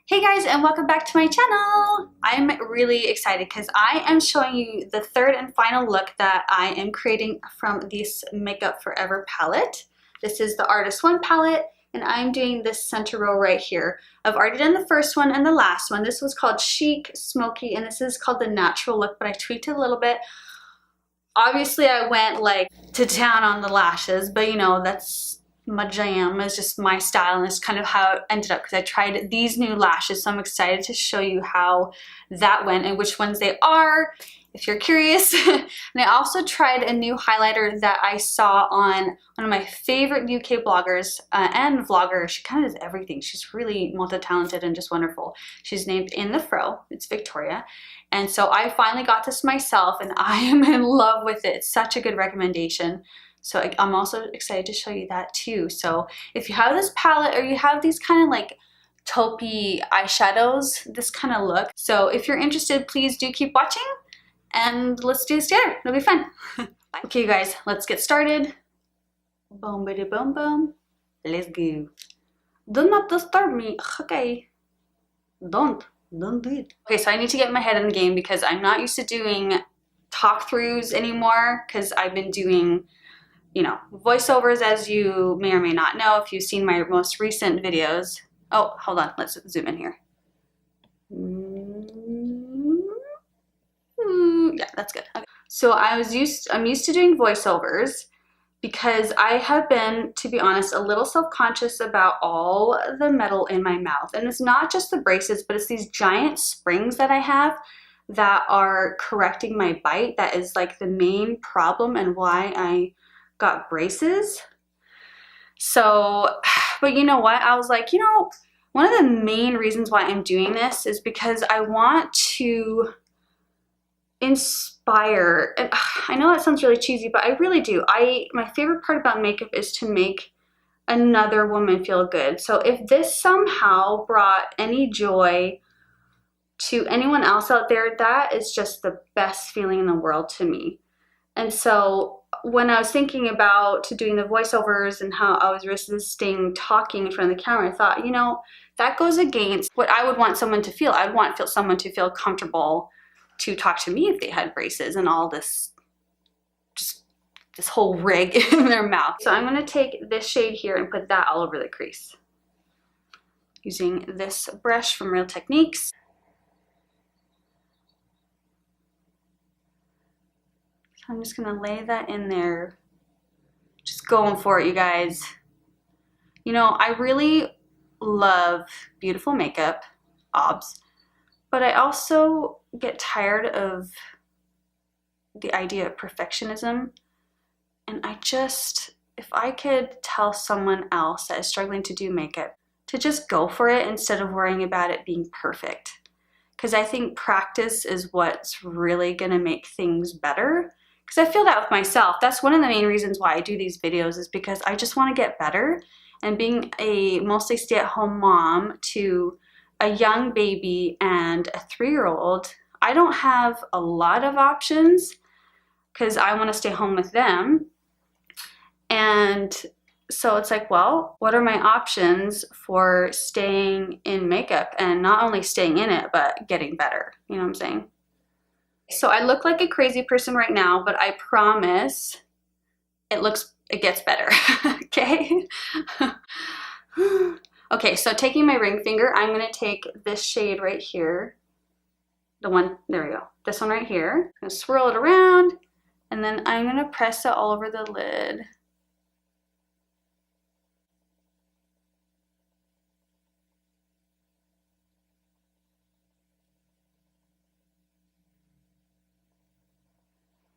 Hey guys, and welcome back to my channel. I'm really excited because I am showing you the third and final look that I am creating from this Makeup Forever palette. This is the Artist 1 palette, and I'm doing this center row right here. I've already done the first one and the last one. This was called Chic, Smoky, and this is called the Natural Look, but I tweaked it a little bit. Obviously, I went like to town on the lashes, but you know, that's my jam. It's just my style, and it's kind of how it ended up because I tried these new lashes, so I'm excited to show you how that went and which ones they are if you're curious. And I also tried a new highlighter that I saw on one of my favorite UK bloggers and vlogger. She kind of does everything. She's really multi-talented and just wonderful. She's named In the Fro. It's Victoria. And so I finally got this myself and I am in love with it. It's such a good recommendation. So I'm also excited to show you that too. So if you have this palette or you have these kind of like taupey eyeshadows, this kind of look. So if you're interested, please do keep watching and let's do this together. It'll be fun. Okay, you guys, let's get started. Boom, bitty, boom, boom. Let's go. Do not disturb me. Okay. Don't do it. Okay, so I need to get my head in the game because I'm not used to doing talk throughs anymore because I've been doing, you know, voiceovers, as you may or may not know if you've seen my most recent videos. Oh, hold on, let's zoom in here. Yeah, that's good. Okay. So I'm used to doing voiceovers because I have been, to be honest, a little self-conscious about all the metal in my mouth. And it's not just the braces, but it's these giant springs that I have that are correcting my bite. That is like the main problem and why I got braces. So, but you know what? I was like, you know, one of the main reasons why I'm doing this is because I want to inspire, and I know that sounds really cheesy, but I really do. My favorite part about makeup is to make another woman feel good. So if this somehow brought any joy to anyone else out there, that is just the best feeling in the world to me. And so when I was thinking about doing the voiceovers and how I was resisting talking in front of the camera, I thought, you know, that goes against what I would want someone to feel. I'd want someone to feel comfortable to talk to me if they had braces and all this, just this whole rig in their mouth. So I'm going to take this shade here and put that all over the crease using this brush from Real Techniques. I'm just gonna lay that in there. Just going for it, you guys. You know, I really love beautiful makeup, obs, but I also get tired of the idea of perfectionism. And I just, if I could tell someone else that is struggling to do makeup to just go for it instead of worrying about it being perfect. Because I think practice is what's really gonna make things better. Because I feel that with myself. That's one of the main reasons why I do these videos, is because I just want to get better. And being a mostly stay-at-home mom to a young baby and a 3-year-old, I don't have a lot of options because I want to stay home with them. And so it's like, well, what are my options for staying in makeup and not only staying in it, but getting better? You know what I'm saying? So I look like a crazy person right now, but I promise it gets better, okay? Okay, so taking my ring finger, I'm gonna take this shade right here. The one, there we go. This one right here. I'm gonna swirl it around, and then I'm gonna press it all over the lid.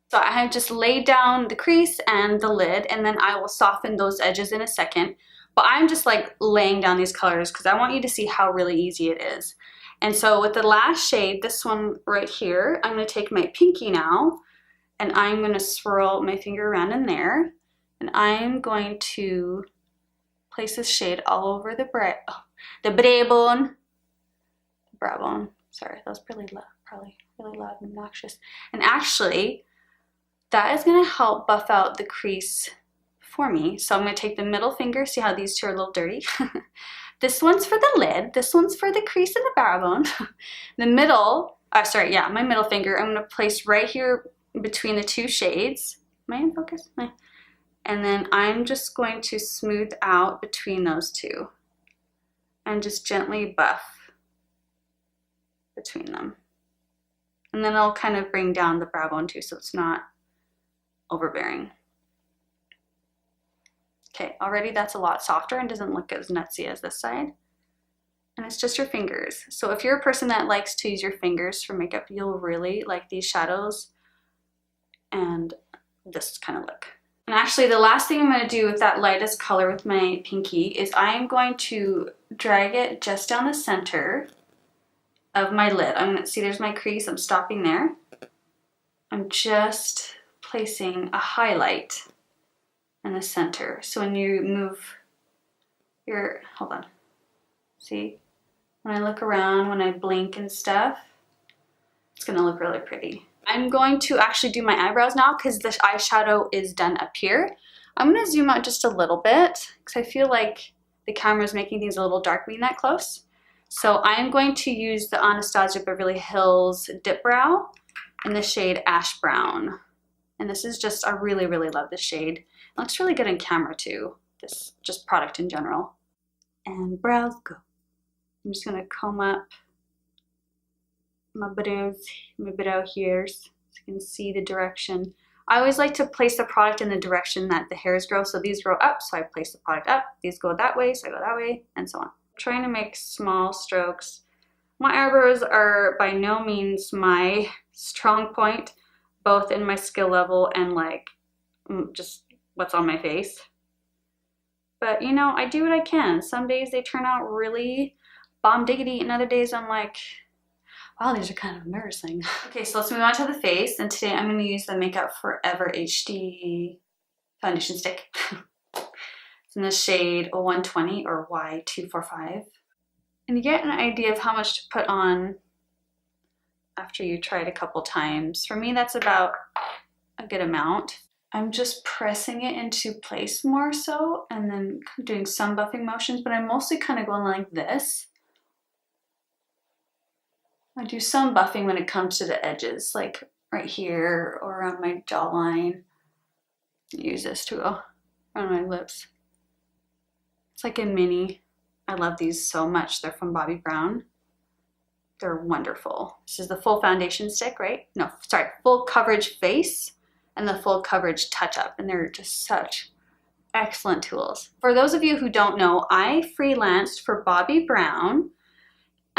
So I have just laid down the crease and the lid, and then I will soften those edges in a second. But I'm just like laying down these colors because I want you to see how really easy it is. And so with the last shade, this one right here, I'm going to take my pinky now, and I'm going to swirl my finger around in there, and I'm going to place this shade all over the brow bone. Sorry, that was probably really loud and obnoxious. And actually, that is going to help buff out the crease for me. So I'm going to take the middle finger, see how these two are a little dirty. This one's for the lid. This one's for the crease in the brow bone. The middle, sorry, yeah, my middle finger, I'm gonna place right here between the two shades. Am I in focus? And then I'm just going to smooth out between those two and just gently buff between them. And then I'll kind of bring down the brow bone too, so it's not overbearing. Okay, already that's a lot softer and doesn't look as nutsy as this side. And it's just your fingers. So if you're a person that likes to use your fingers for makeup, you'll really like these shadows and this kind of look. And actually the last thing I'm going to do with that lightest color with my pinky is I'm going to drag it just down the center of my lid. I'm going to see there's my crease. I'm stopping there. I'm just placing a highlight in the center. So when you move your, hold on, see? When I look around, when I blink and stuff, it's gonna look really pretty. I'm going to actually do my eyebrows now because the eyeshadow is done up here. I'm gonna zoom out just a little bit because I feel like the camera is making things a little dark being that close. So I'm going to use the Anastasia Beverly Hills Dipbrow in the shade Ash Brown. And this is just, I really, really love this shade. It looks really good in camera too, this just product in general. And brows go. I'm just gonna comb up my brow hairs so you can see the direction. I always like to place the product in the direction that the hairs grow. So these grow up, so I place the product up. These go that way, so I go that way, and so on. I'm trying to make small strokes. My eyebrows are by no means my strong point, both in my skill level and like just what's on my face. But you know, I do what I can. Some days they turn out really bomb diggity, and other days I'm like, wow, these are kind of embarrassing. Okay, so let's move on to the face, and today I'm going to use the Makeup Forever HD foundation stick. It's in the shade 120 or Y245. And you get an idea of how much to put on after you try it a couple times. For me, that's about a good amount. I'm just pressing it into place more so, and then doing some buffing motions, but I'm mostly kind of going like this. I do some buffing when it comes to the edges, like right here or around my jawline. Use this to go around my lips. It's like a mini. I love these so much. They're from Bobbi Brown. They're wonderful. This is the full foundation stick, right? No, sorry, full coverage face and the full coverage touch up. And they're just such excellent tools. For those of you who don't know, I freelanced for Bobbi Brown.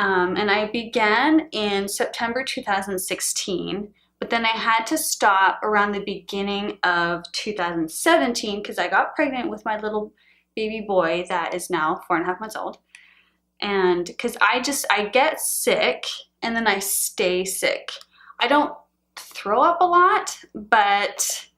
And I began in September 2016, but then I had to stop around the beginning of 2017 because I got pregnant with my little baby boy that is now 4.5 months old. And because I get sick and then I stay sick. I don't throw up a lot, but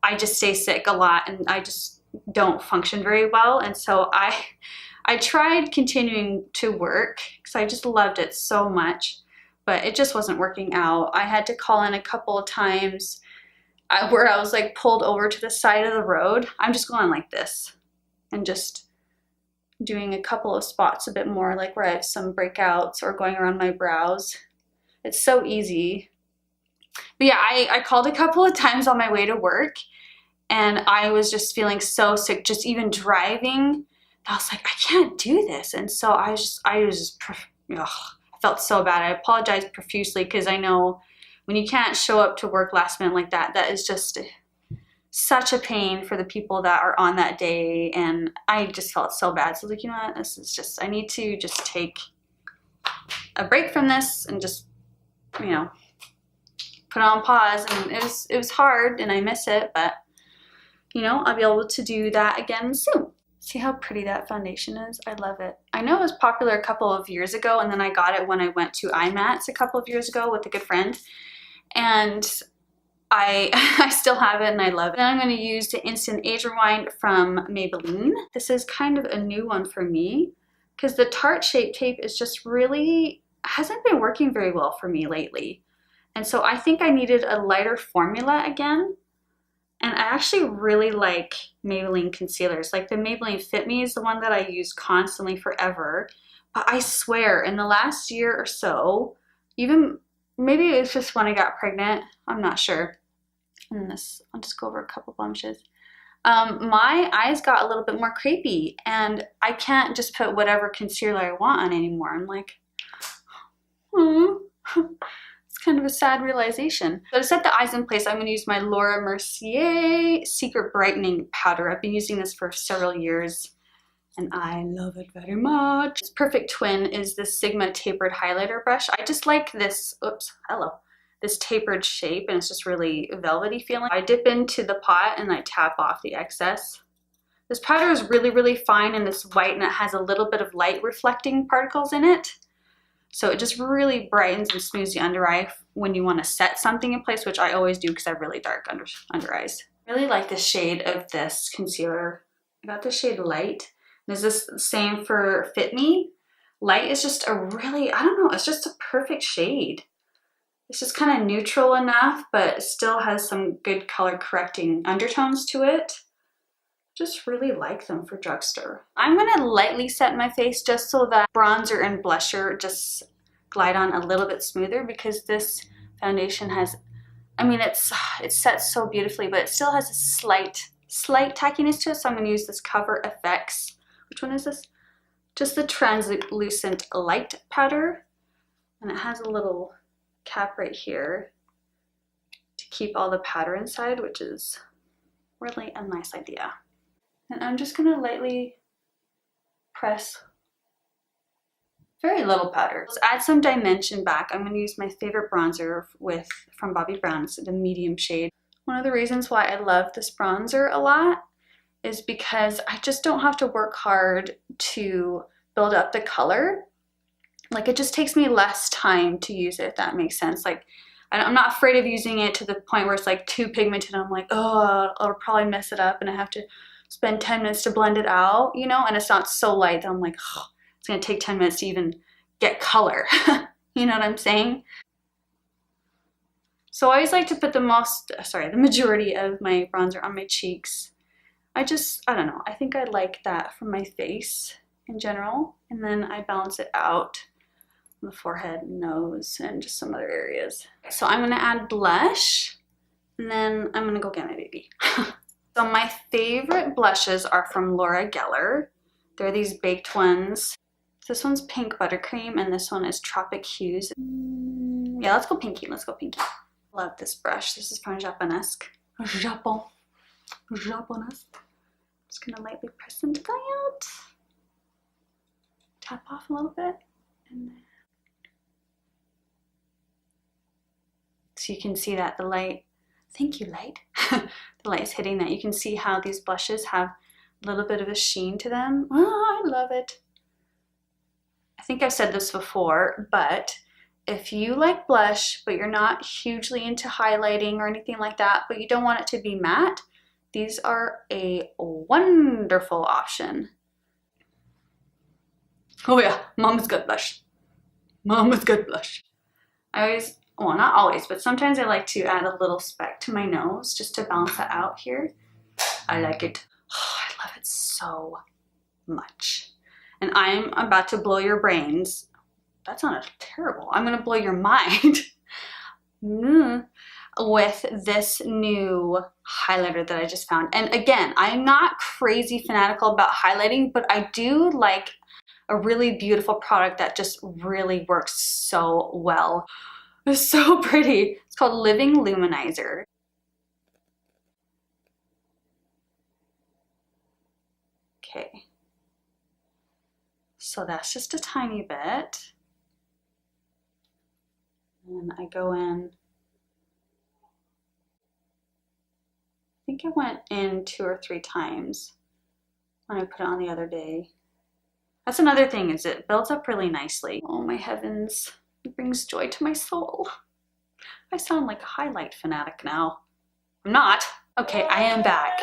I just stay sick a lot and I just don't function very well. And so I tried continuing to work because I just loved it so much, but it just wasn't working out. I had to call in a couple of times where I was like pulled over to the side of the road. I'm just going like this and just doing a couple of spots a bit more, like where I have some breakouts or going around my brows. It's so easy. But yeah, I called a couple of times on my way to work and I was just feeling so sick, just even driving. I was like, I can't do this. And so I felt so bad. I apologized profusely because I know when you can't show up to work last minute like that, that is just such a pain for the people that are on that day. And I just felt so bad. So I was like, you know what, this is just, I need to just take a break from this and just, you know, put it on pause. And it was hard and I miss it, but you know, I'll be able to do that again soon. See how pretty that foundation is? I love it. I know it was popular a couple of years ago, and then I got it when I went to IMATS a couple of years ago with a good friend. And I still have it and I love it. Then I'm going to use the Instant Age Rewind from Maybelline. This is kind of a new one for me because the Tarte Shape Tape is just really, hasn't been working very well for me lately. And so I think I needed a lighter formula again. And I actually really like Maybelline concealers. Like the Maybelline Fit Me is the one that I use constantly forever. But I swear, in the last year or so, even maybe it's just when I got pregnant, I'm not sure. And this, I'll just go over a couple blemishes. My eyes got a little bit more crepey, and I can't just put whatever concealer I want on anymore. I'm like, it's kind of a sad realization. So to set the eyes in place, I'm going to use my Laura Mercier Secret Brightening Powder. I've been using this for several years, and I love it very much. This Perfect Twin is this Sigma tapered highlighter brush. I just like this, this tapered shape, and it's just really velvety feeling. I dip into the pot and I tap off the excess. This powder is really, really fine and it's white, and it has a little bit of light reflecting particles in it. So it just really brightens and smooths the under eye when you want to set something in place, which I always do because I have really dark under eyes. I really like the shade of this concealer. I got the shade Light. And is this the same for Fit Me? Light is just a really, I don't know, it's just a perfect shade. It's just kind of neutral enough, but still has some good color correcting undertones to it. Just really like them for drugstore. I'm gonna lightly set my face just so that bronzer and blusher just glide on a little bit smoother, because this foundation has, I mean, it sets so beautifully, but it still has a slight tackiness to it. So I'm gonna use this Cover FX. Which one is this? Just the translucent light powder. And it has a little cap right here to keep all the powder inside, which is really a nice idea. And I'm just gonna lightly press very little powder. Let's add some dimension back. I'm gonna use my favorite bronzer from Bobbi Brown. It's the medium shade. One of the reasons why I love this bronzer a lot is because I just don't have to work hard to build up the color. Like, it just takes me less time to use it, if that makes sense. Like, I'm not afraid of using it to the point where it's like too pigmented. I'm like, oh, I'll probably mess it up and I have to spend 10 minutes to blend it out, you know? And it's not so light that I'm like, oh, it's gonna take 10 minutes to even get color. You know what I'm saying? So I always like to put the majority of my bronzer on my cheeks. I don't know, I think I like that for my face in general. And then I balance it out on the forehead, nose, and just some other areas. So I'm gonna add blush, and then I'm gonna go get my baby. So my favorite blushes are from Laura Geller. They're these baked ones. This one's Pink Buttercream, and this one is Tropic Hues. Yeah, let's go pinky, let's go pinky. Love this brush. This is from Japonesque. Japonesque. Just gonna lightly press into that. Tap off a little bit. And then. So you can see that the light, thank you light, the light is hitting that. You can see how these blushes have a little bit of a sheen to them. Oh, I love it. I think I've said this before, but if you like blush, but you're not hugely into highlighting or anything like that, but you don't want it to be matte, these are a wonderful option. Oh yeah, Mama's got blush. Mama's got blush. I always, well, not always, but sometimes I like to add a little speck to my nose just to balance that out here. I like it. Oh, I love it so much. And I'm about to blow your brains. That sounded terrible. I'm gonna blow your mind with this new highlighter that I just found. And again, I'm not crazy fanatical about highlighting, but I do like a really beautiful product that just really works so well. It's so pretty. It's called Living Luminizer. Okay. So that's just a tiny bit. And I go in, I think I went in 2 or 3 times when I put it on the other day. That's another thing, is it builds up really nicely. Oh my heavens, it brings joy to my soul. I sound like a highlight fanatic now. I'm not. Okay, I am back.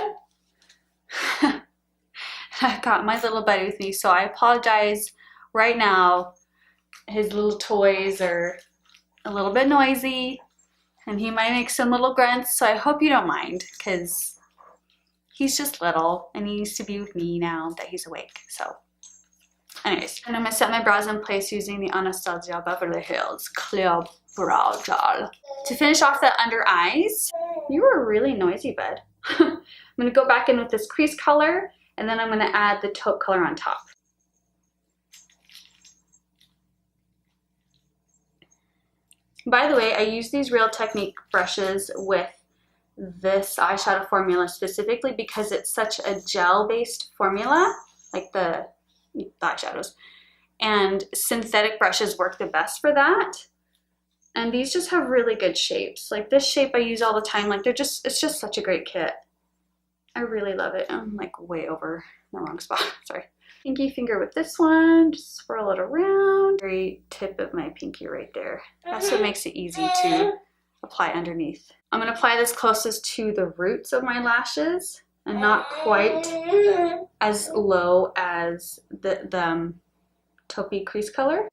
I've got my little buddy with me, so I apologize right now. His little toys are a little bit noisy, and he might make some little grunts, so I hope you don't mind, because he's just little and he needs to be with me now that he's awake. So anyways, and I'm gonna set my brows in place using the Anastasia Beverly Hills Clear Brow Gel. To finish off the under eyes, you were really noisy, bud. I'm gonna go back in with this crease color, and then I'm gonna add the taupe color on top. By the way, I use these Real Technique brushes with this eyeshadow formula specifically because it's such a gel-based formula, like the eyeshadows. And synthetic brushes work the best for that. And these just have really good shapes. Like this shape I use all the time. Like it's just such a great kit. I really love it. I'm like way over the wrong spot, sorry. Pinky finger with this one, just swirl it around. Very tip of my pinky right there. That's what makes it easy to apply underneath. I'm gonna apply this closest to the roots of my lashes and not quite as low as the taupey crease color.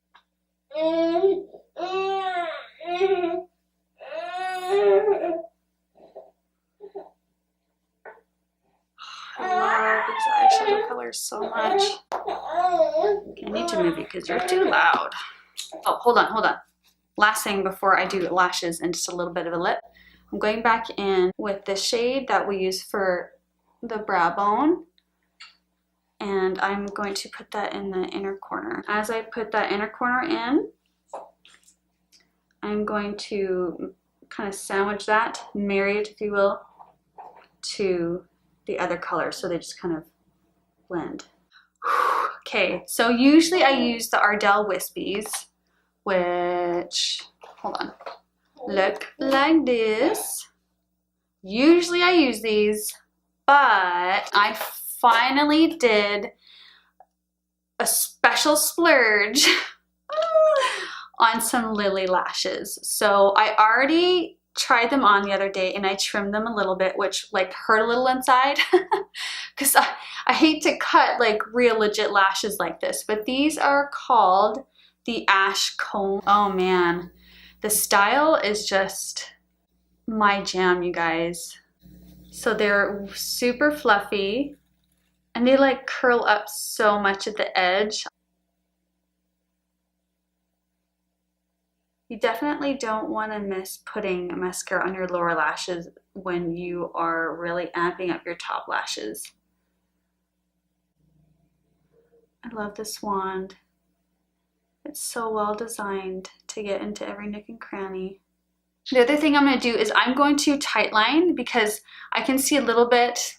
I love these eyeshadow colors so much. Okay, I need to move you because you're too loud. Oh, hold on. Last thing before I do lashes and just a little bit of a lip. I'm going back in with the shade that we use for the brow bone. And I'm going to put that in the inner corner. As I put that inner corner in, I'm going to kind of sandwich that, marry it, if you will, to the other color, so they just kind of blend. Okay, so usually I use the Ardell Wispies, which, hold on, look like this. Usually I use these, but I finally did a special splurge on some Lilly lashes. So I already tried them on the other day and I trimmed them a little bit, which like hurt a little inside because I hate to cut like real legit lashes like this, but these are called the Ash Kholm. Oh man, the style is just my jam, you guys. So they're super fluffy and they like curl up so much at the edge. You definitely don't want to miss putting mascara on your lower lashes when you are really amping up your top lashes. I love this wand. It's so well designed to get into every nook and cranny. The other thing I'm going to do is I'm going to tightline because I can see a little bit,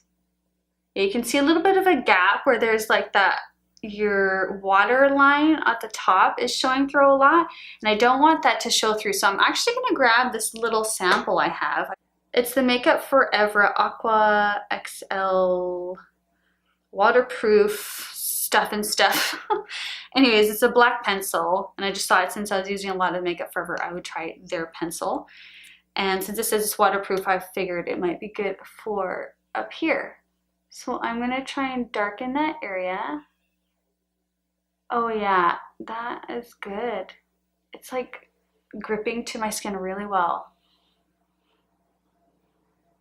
you can see a little bit of a gap where there's like that, your water line at the top is showing through a lot, and I don't want that to show through. So I'm actually going to grab this little sample I have. It's the Makeup Forever Aqua XL waterproof stuff and stuff. Anyways, it's a black pencil, and I just thought since I was using a lot of Makeup Forever, I would try their pencil. And since it says it's waterproof, I figured it might be good for up here. So I'm going to try and darken that area. Oh yeah, that is good. It's like gripping to my skin really well.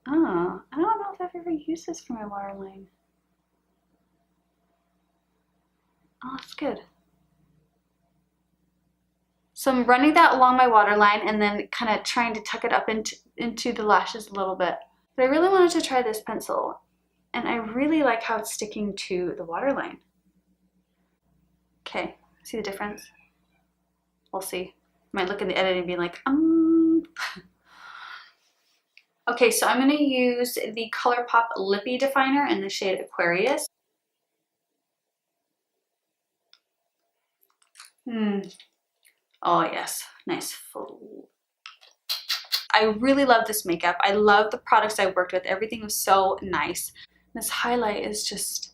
Oh, I don't know if I've ever used this for my waterline. Oh, that's good. So I'm running that along my waterline and then kind of trying to tuck it up into the lashes a little bit. But I really wanted to try this pencil, and I really like how it's sticking to the waterline. Okay, see the difference? We'll see. Might look in the edit and be like, Okay, so I'm going to use the ColourPop Lippy Definer in the shade Aquarius. Oh yes, nice full. I really love this makeup. I love the products I worked with. Everything was so nice. This highlight is just,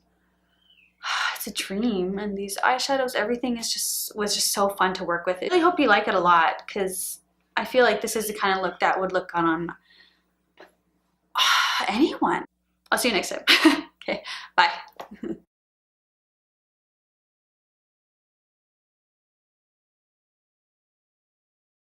it's a dream. And these eyeshadows, everything is was just so fun to work with. I really hope you like it a lot because I feel like this is the kind of look that would look on anyone. I'll see you next time. Okay, bye.